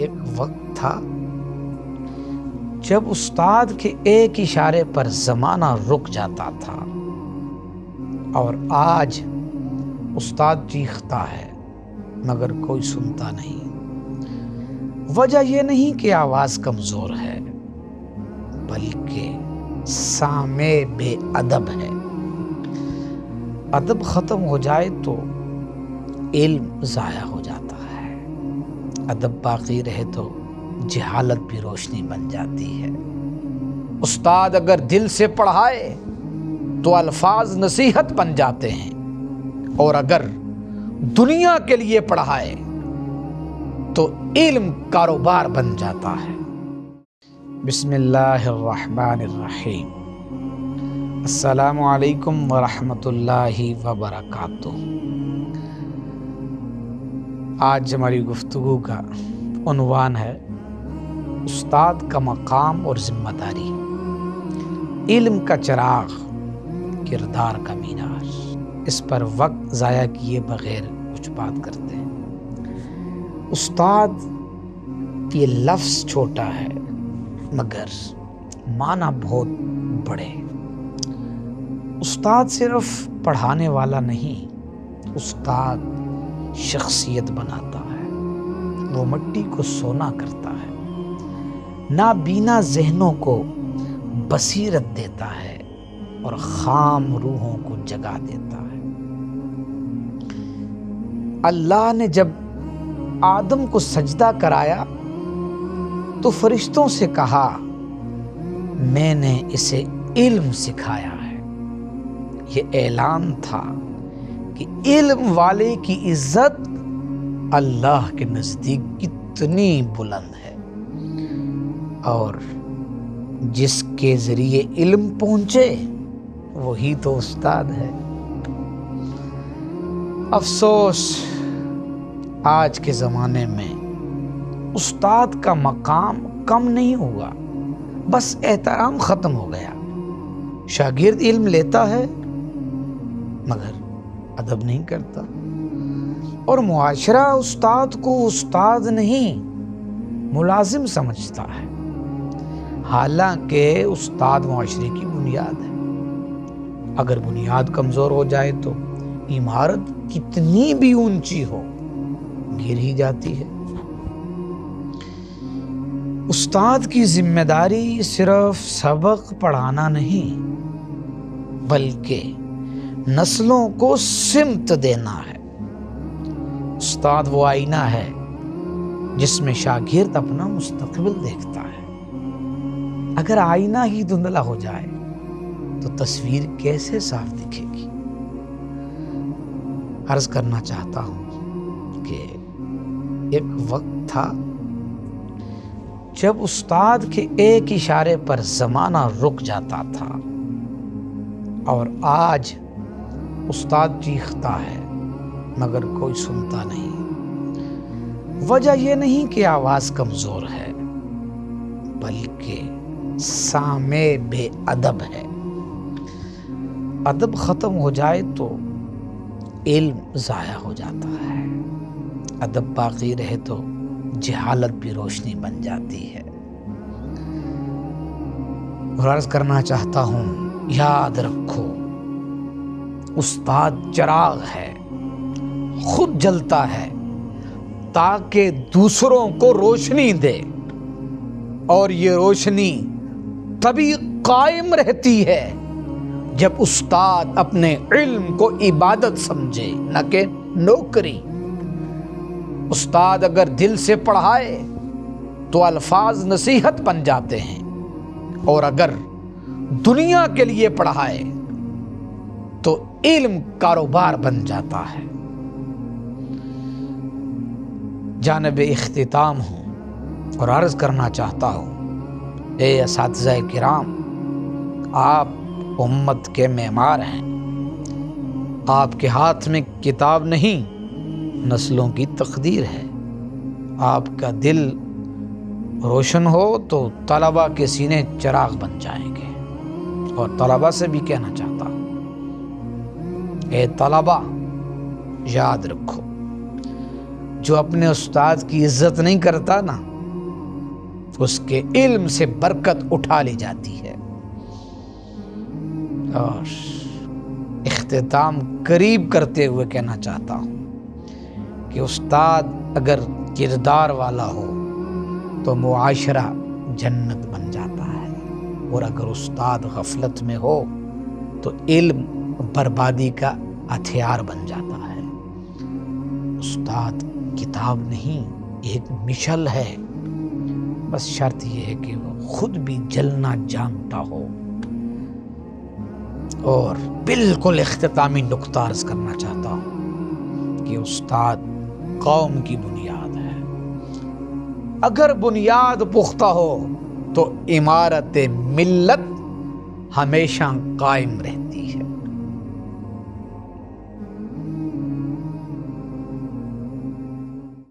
ایک وقت تھا جب استاد کے ایک اشارے پر زمانہ رک جاتا تھا، اور آج استاد چیختا ہے مگر کوئی سنتا نہیں۔ وجہ یہ نہیں کہ آواز کمزور ہے، بلکہ سامع بے ادب ہے۔ ادب ختم ہو جائے تو علم ضائع ہو جاتا ہے، ادب باقی رہے تو جہالت بھی روشنی بن جاتی ہے۔ استاد اگر دل سے پڑھائے تو الفاظ نصیحت بن جاتے ہیں، اور اگر دنیا کے لیے پڑھائے تو علم کاروبار بن جاتا ہے۔ بسم اللہ الرحمن الرحیم۔ السلام علیکم ورحمۃ اللہ وبرکاتہ۔ آج ہماری گفتگو کا عنوان ہے استاد کا مقام اور ذمہ داری، علم کا چراغ، کردار کا مینار۔ اس پر وقت ضائع کیے بغیر کچھ بات کرتے ہیں۔ استاد یہ لفظ چھوٹا ہے مگر معنی بہت بڑے۔ استاد صرف پڑھانے والا نہیں، استاد شخصیت بناتا ہے۔ وہ مٹی کو سونا کرتا ہے، نابینا ذہنوں کو بصیرت دیتا ہے اور خام روحوں کو جگا دیتا ہے۔ اللہ نے جب آدم کو سجدہ کرایا تو فرشتوں سے کہا، میں نے اسے علم سکھایا ہے۔ یہ اعلان تھا کہ علم والے کی عزت اللہ کے نزدیک کتنی بلند ہے، اور جس کے ذریعے علم پہنچے وہی تو استاد ہے۔ افسوس آج کے زمانے میں استاد کا مقام کم نہیں ہوا، بس احترام ختم ہو گیا۔ شاگرد علم لیتا ہے مگر ادب نہیں کرتا، اور معاشرہ استاد کو استاد نہیں ملازم سمجھتا ہے، حالانکہ استاد معاشرے کی بنیاد ہے۔ اگر بنیاد کمزور ہو جائے تو عمارت کتنی بھی اونچی ہو گر ہی جاتی ہے۔ استاد کی ذمہ داری صرف سبق پڑھانا نہیں بلکہ نسلوں کو سمت دینا ہے۔ استاد وہ آئینہ ہے جس میں شاگرد اپنا مستقبل دیکھتا ہے۔ اگر آئینہ ہی دھندلا ہو جائے تو تصویر کیسے صاف دکھے گی؟ عرض کرنا چاہتا ہوں کہ ایک وقت تھا جب استاد کے ایک اشارے پر زمانہ رک جاتا تھا، اور آج استاد چیختا ہے مگر کوئی سنتا نہیں۔ وجہ یہ نہیں کہ آواز کمزور ہے، بلکہ سامع بے ادب ہے۔ ادب ختم ہو جائے تو علم ضائع ہو جاتا ہے، ادب باقی رہے تو جہالت بھی روشنی بن جاتی ہے۔ اور عرض کرنا چاہتا ہوں، یاد رکھو استاد چراغ ہے، خود جلتا ہے تاکہ دوسروں کو روشنی دے، اور یہ روشنی تبھی قائم رہتی ہے جب استاد اپنے علم کو عبادت سمجھے نہ کہ نوکری۔ استاد اگر دل سے پڑھائے تو الفاظ نصیحت بن جاتے ہیں، اور اگر دنیا کے لیے پڑھائے تو علم کاروبار بن جاتا ہے۔ جانب اختتام ہوں اور عرض کرنا چاہتا ہوں، اے اساتذہ کرام، آپ امت کے معمار ہیں۔ آپ کے ہاتھ میں کتاب نہیں، نسلوں کی تقدیر ہے۔ آپ کا دل روشن ہو تو طلباء کے سینے چراغ بن جائیں گے۔ اور طلباء سے بھی کہنا چاہتا ہوں، اے طلباء، یاد رکھو، جو اپنے استاد کی عزت نہیں کرتا نا، اس کے علم سے برکت اٹھا لی جاتی ہے۔ اور اختتام قریب کرتے ہوئے کہنا چاہتا ہوں کہ استاد اگر کردار والا ہو تو معاشرہ جنت بن جاتا ہے، اور اگر استاد غفلت میں ہو تو علم بربادی کا ہتھیار بن جاتا ہے۔ استاد کتاب نہیں، ایک مشعل ہے، بس شرط یہ ہے کہ وہ خود بھی جلنا جانتا ہو۔ اور بالکل اختتامی نقطہ عرض کرنا چاہتا ہوں کہ استاد قوم کی بنیاد ہے۔ اگر بنیاد پختہ ہو تو عمارت ملت ہمیشہ قائم رہتی ہے۔